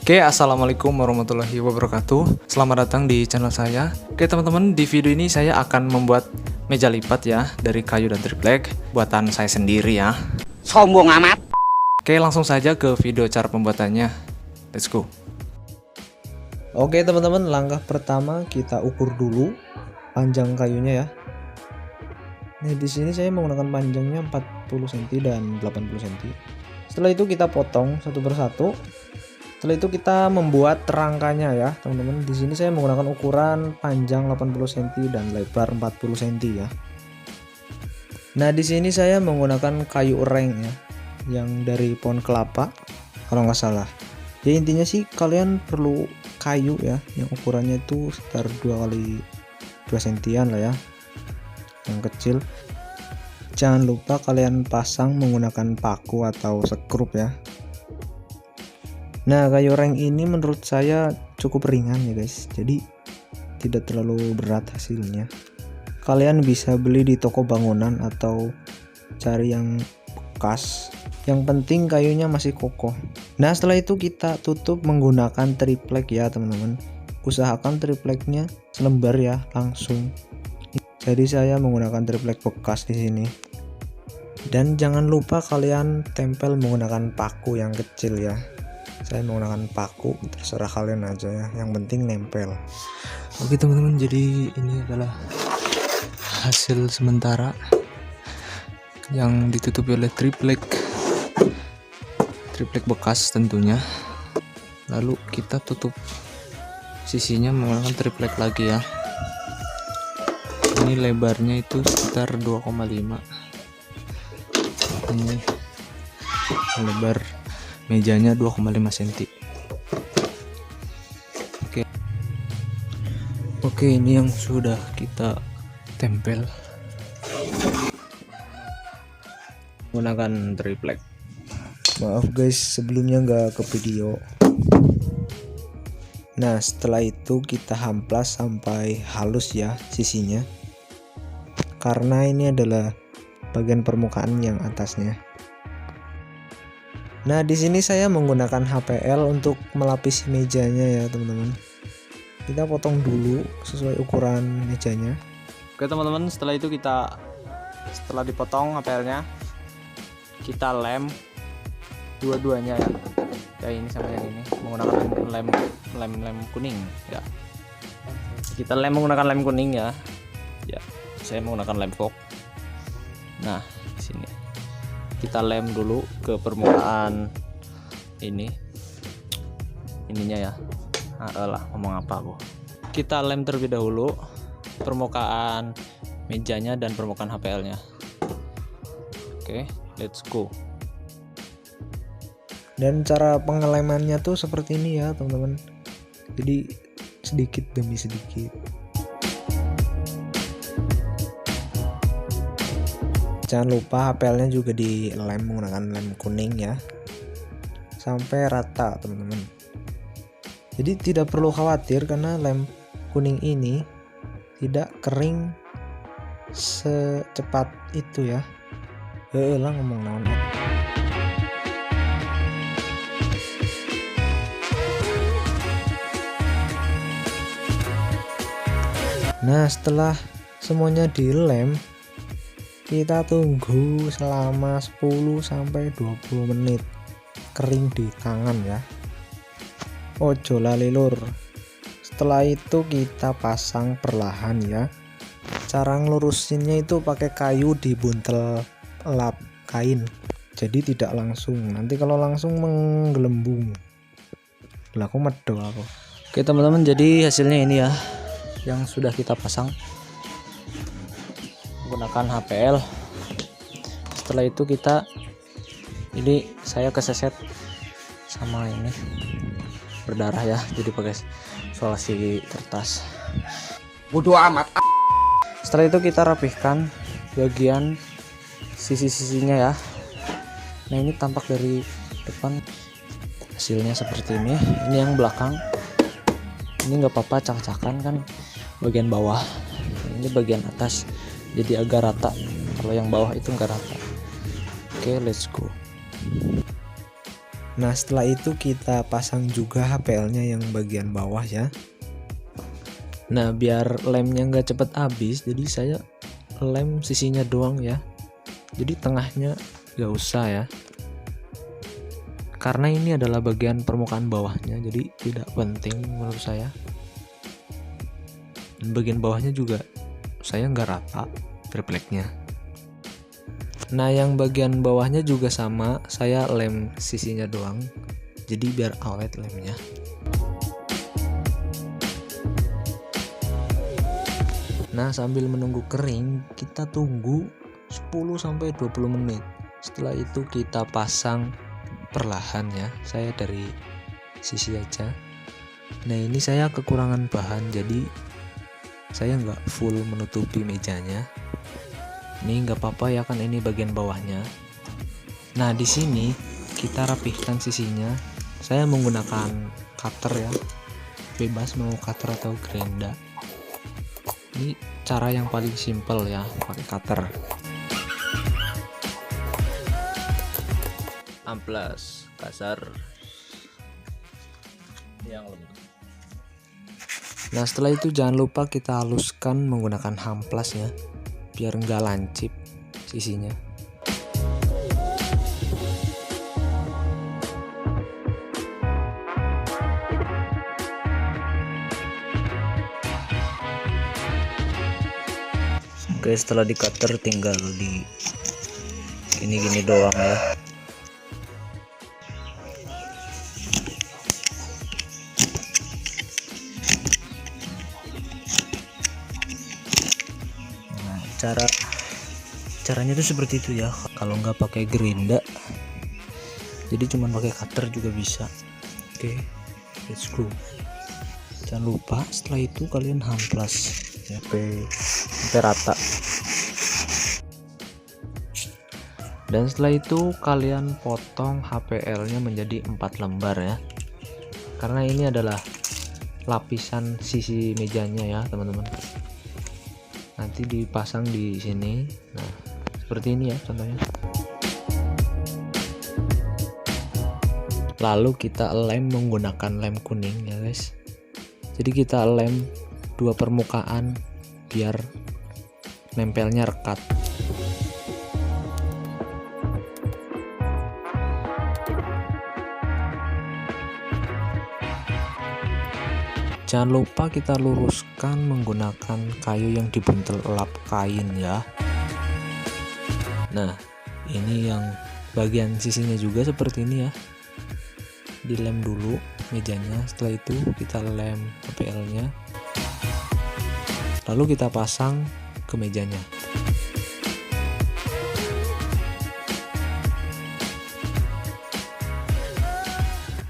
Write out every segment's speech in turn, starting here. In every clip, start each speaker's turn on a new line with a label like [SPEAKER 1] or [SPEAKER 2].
[SPEAKER 1] Oke, assalamualaikum warahmatullahi wabarakatuh. Selamat datang di channel saya. Oke teman-teman, di video ini saya akan membuat meja lipat ya dari kayu dan triplek buatan saya sendiri ya.
[SPEAKER 2] Sombong amat.
[SPEAKER 1] Oke, langsung saja ke video cara pembuatannya. Let's go.
[SPEAKER 3] Oke teman-teman, langkah pertama kita ukur dulu panjang kayunya ya. Nah, di sini saya menggunakan panjangnya 40 cm dan 80 cm. Setelah itu kita potong satu persatu. Setelah itu kita membuat rangkanya ya, teman-teman. Di sini saya menggunakan ukuran panjang 80 cm dan lebar 40 cm ya. Nah, di sini saya menggunakan kayu reng ya, yang dari pohon kelapa kalau nggak salah. Ya intinya sih kalian perlu kayu ya, yang ukurannya itu sekitar 2 kali 2 sentian lah ya, yang kecil. Jangan lupa kalian pasang menggunakan paku atau sekrup ya. Nah, kayu reng ini menurut saya cukup ringan ya guys, jadi tidak terlalu berat hasilnya. Kalian bisa beli di toko bangunan atau cari yang bekas. Yang penting kayunya masih kokoh. Nah, setelah itu kita tutup menggunakan triplek ya teman-teman. Usahakan tripleknya selembar ya, langsung. Jadi saya menggunakan triplek bekas di sini. Dan jangan lupa kalian tempel menggunakan paku yang kecil ya. Saya menggunakan paku, terserah kalian aja ya, yang penting nempel.
[SPEAKER 1] Oke teman-teman, jadi ini adalah hasil sementara yang ditutupi oleh triplek bekas tentunya. Lalu kita tutup sisinya menggunakan triplek lagi ya. Ini lebarnya itu sekitar 2,5. Ini lebar mejanya 2,5 cm. Oke, ini yang sudah kita tempel menggunakan triplek.
[SPEAKER 3] Maaf guys, sebelumnya nggak ke video. Nah, setelah itu kita hamplas sampai halus ya sisinya, karena ini adalah bagian permukaan yang atasnya. Nah, di sini saya menggunakan HPL untuk melapisi mejanya ya teman-teman. Kita potong dulu sesuai ukuran mejanya.
[SPEAKER 1] Oke teman-teman, setelah dipotong HPL-nya, kita lem dua-duanya ya. Ya ini sama yang ini menggunakan lem kuning ya. Kita lem menggunakan lem kuning ya. Ya, saya menggunakan lem fok. Nah, di sini kita lem dulu ke permukaan ininya ya. Ngomong apa aku? Kita lem terlebih dahulu permukaan mejanya dan permukaan HPL-nya. Oke, let's go.
[SPEAKER 3] Dan cara pengelemannya tuh seperti ini ya teman-teman. Jadi sedikit demi sedikit. Jangan lupa HPL-nya juga dilem menggunakan lem kuning ya, sampai rata teman-teman. Jadi tidak perlu khawatir karena lem kuning ini tidak kering secepat itu ya. Lah ngomong naon. Nah, setelah semuanya dilem, kita tunggu selama 10 sampai 20 menit kering di tangan ya. Ojo lali lur. Setelah itu kita pasang perlahan ya. Cara ngelurusinnya itu pakai kayu dibuntel lap kain. Jadi tidak langsung. Nanti kalau langsung menggelembung. Lah aku medok aku.
[SPEAKER 1] Oke teman-teman, jadi hasilnya ini ya, yang sudah kita pasang menggunakan HPL. Setelah itu ini saya keseset sama ini berdarah ya, jadi pakai isolasi kertas.
[SPEAKER 2] Bodoh amat.
[SPEAKER 1] Setelah itu kita rapihkan bagian sisi-sisinya ya. Nah, ini tampak dari depan hasilnya seperti ini. Ini yang belakang, ini nggak apa-apa cak-cakan kan bagian bawah, ini bagian atas jadi agak rata. Kalau yang bawah itu nggak rata. Oke, let's go.
[SPEAKER 3] Nah setelah itu kita pasang juga HPL-nya yang bagian bawah ya. Nah biar lemnya nggak cepet habis, jadi saya lem sisinya doang ya, jadi tengahnya nggak usah ya, karena ini adalah bagian permukaan bawahnya, jadi tidak penting menurut saya. Dan bagian bawahnya juga saya nggak rata tripleknya. Nah yang bagian bawahnya juga sama, saya lem sisinya doang, jadi biar awet lemnya. Nah sambil menunggu kering, kita tunggu 10-20 menit. Setelah itu kita pasang perlahan ya, saya dari sisi aja. Nah ini saya kekurangan bahan, jadi saya nggak full menutupi mejanya. Ini nggak apa-apa ya, kan ini bagian bawahnya. Nah di sini kita rapihkan sisinya. Saya menggunakan cutter ya, bebas mau cutter atau gerinda. Ini cara yang paling simple ya, pakai cutter. Amplas kasar yang lembut. Nah setelah itu jangan lupa kita haluskan menggunakan hamplas ya, biar nggak lancip sisinya. Oke, setelah di cutter tinggal di gini-gini doang ya. Nah, caranya tuh seperti itu ya. Kalau nggak pakai gerinda, jadi cuma pakai cutter juga bisa. Oke, let's go. Jangan lupa setelah itu kalian hamplas sampai rata. Dan setelah itu kalian potong HPL nya menjadi 4 lembar ya, karena ini adalah lapisan sisi mejanya ya teman-teman. Nanti dipasang di sini. Nah seperti ini ya contohnya. Lalu kita lem menggunakan lem kuning ya guys. Jadi kita lem dua permukaan biar nempelnya rekat. Jangan lupa kita luruskan menggunakan kayu yang dibuntel lap kain ya. Nah ini yang bagian sisinya juga seperti ini ya, dilem dulu mejanya. Setelah itu kita lem HPL nya, lalu kita pasang ke mejanya.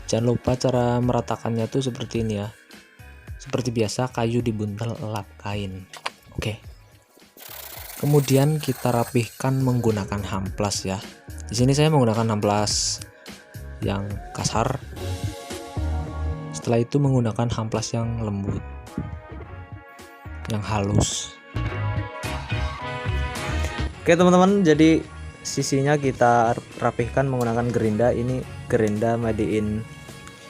[SPEAKER 3] Jangan lupa cara meratakannya tuh seperti ini ya, seperti biasa kayu dibuntel lap kain. Oke. Kemudian kita rapihkan menggunakan hamplas ya. Di sini saya menggunakan hamplas yang kasar. Setelah itu menggunakan hamplas yang lembut, yang halus. Oke teman-teman, jadi sisinya kita rapihkan menggunakan gerinda. Ini gerinda made in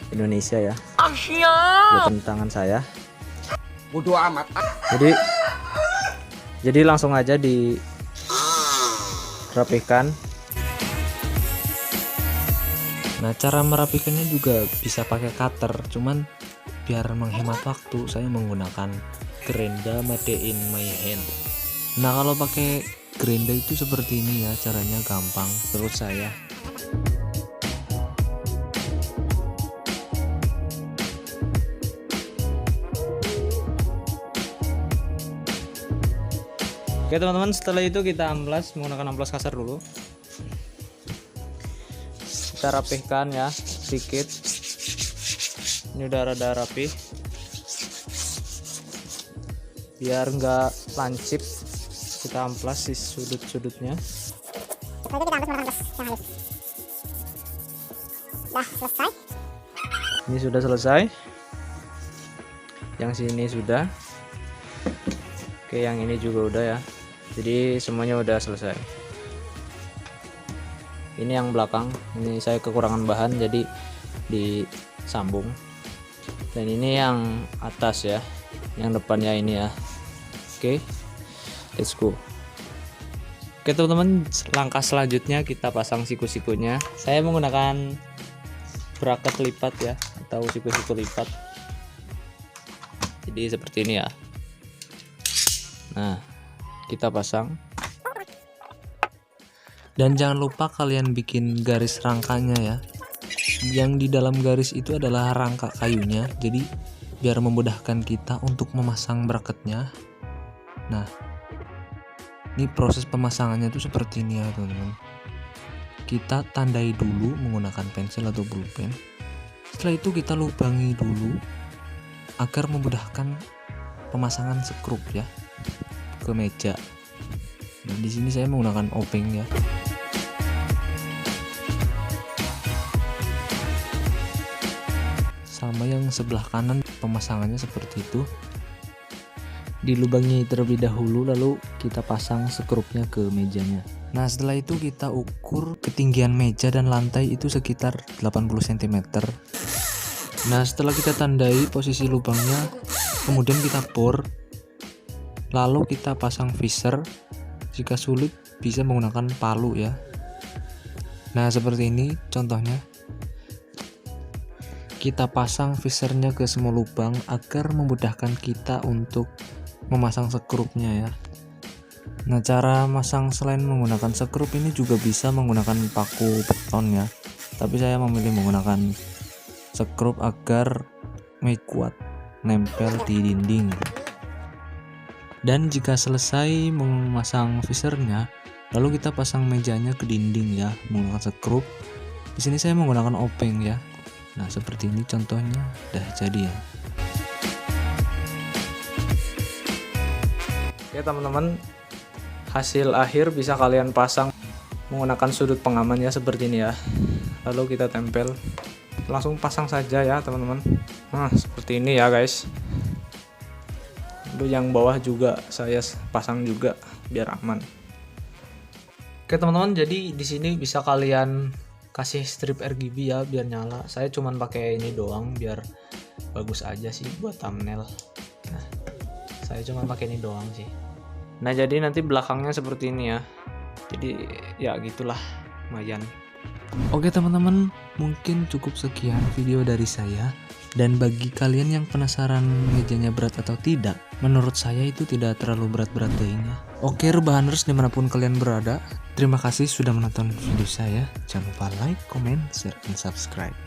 [SPEAKER 3] Indonesia ya, buatan tangan saya.
[SPEAKER 2] Bodoh amat.
[SPEAKER 3] Jadi langsung aja dirapihkan. Nah cara merapikannya juga bisa pakai cutter, cuman biar menghemat waktu saya menggunakan gerinda made in my hand. Nah kalau pakai gerinda itu seperti ini ya, caranya gampang menurut saya. Oke teman-teman, setelah itu kita amplas menggunakan amplas kasar dulu. Kita rapihkan ya sedikit. Ini udah rada rapih, biar nggak lancip. Kita amplas di sudut-sudutnya.
[SPEAKER 4] Setelah itu kita amplas menggunakan amplas yang halus. Dah selesai.
[SPEAKER 3] Ini sudah selesai. Yang sini sudah. Oke, yang ini juga udah ya. Jadi semuanya udah selesai.
[SPEAKER 1] Ini yang belakang, ini saya kekurangan bahan jadi disambung. Dan ini yang atas ya, yang depannya ini ya. Oke, let's go. Oke teman-teman, langkah selanjutnya kita pasang siku-sikunya. Saya menggunakan bracket lipat ya, atau siku-siku lipat. Jadi seperti ini ya. Nah, kita pasang. Dan jangan lupa kalian bikin garis rangkanya ya. Yang di dalam garis itu adalah rangka kayunya, jadi biar memudahkan kita untuk memasang bracketnya. Nah, ini proses pemasangannya tuh seperti ini ya teman-teman. Kita tandai dulu menggunakan pensil atau pulpen. Setelah itu kita lubangi dulu agar memudahkan pemasangan skrup ya ke meja. Nah, di sini saya menggunakan openg ya. Sama yang sebelah kanan pemasangannya seperti itu. Dilubangi terlebih dahulu, lalu kita pasang skrupnya ke mejanya. Nah, setelah itu kita ukur ketinggian meja dan lantai itu sekitar 80 cm. Nah, setelah kita tandai posisi lubangnya, kemudian kita bor, lalu kita pasang visor. Jika sulit bisa menggunakan palu ya. Nah, seperti ini contohnya. Kita pasang visornya ke semua lubang agar memudahkan kita untuk memasang sekrupnya ya. Nah, cara masang selain menggunakan sekrup ini juga bisa menggunakan paku beton ya. Tapi saya memilih menggunakan sekrup agar kuat nempel di dinding. Dan jika selesai memasang visornya, lalu kita pasang mejanya ke dinding ya menggunakan sekrup. Di sini saya menggunakan openg ya. Nah, seperti ini contohnya udah jadi ya. Oke teman-teman, hasil akhir bisa kalian pasang menggunakan sudut pengaman ya seperti ini ya. Lalu kita tempel, langsung pasang saja ya teman-teman. Nah, seperti ini ya guys. Lalu yang bawah juga saya pasang juga biar aman. Oke teman-teman, jadi di sini bisa kalian kasih strip RGB ya biar nyala. Saya cuman pakai ini doang biar bagus aja sih buat thumbnail. Nah, saya cuman pakai ini doang sih. Nah, jadi nanti belakangnya seperti ini ya. Jadi ya gitulah, lumayan. Oke teman-teman, mungkin cukup sekian video dari saya. Dan bagi kalian yang penasaran mejanya berat atau tidak, menurut saya itu tidak terlalu berat-berat kayaknya. Oke rebahaners dimanapun kalian berada, terima kasih sudah menonton video saya. Jangan lupa like, comment, share, dan subscribe.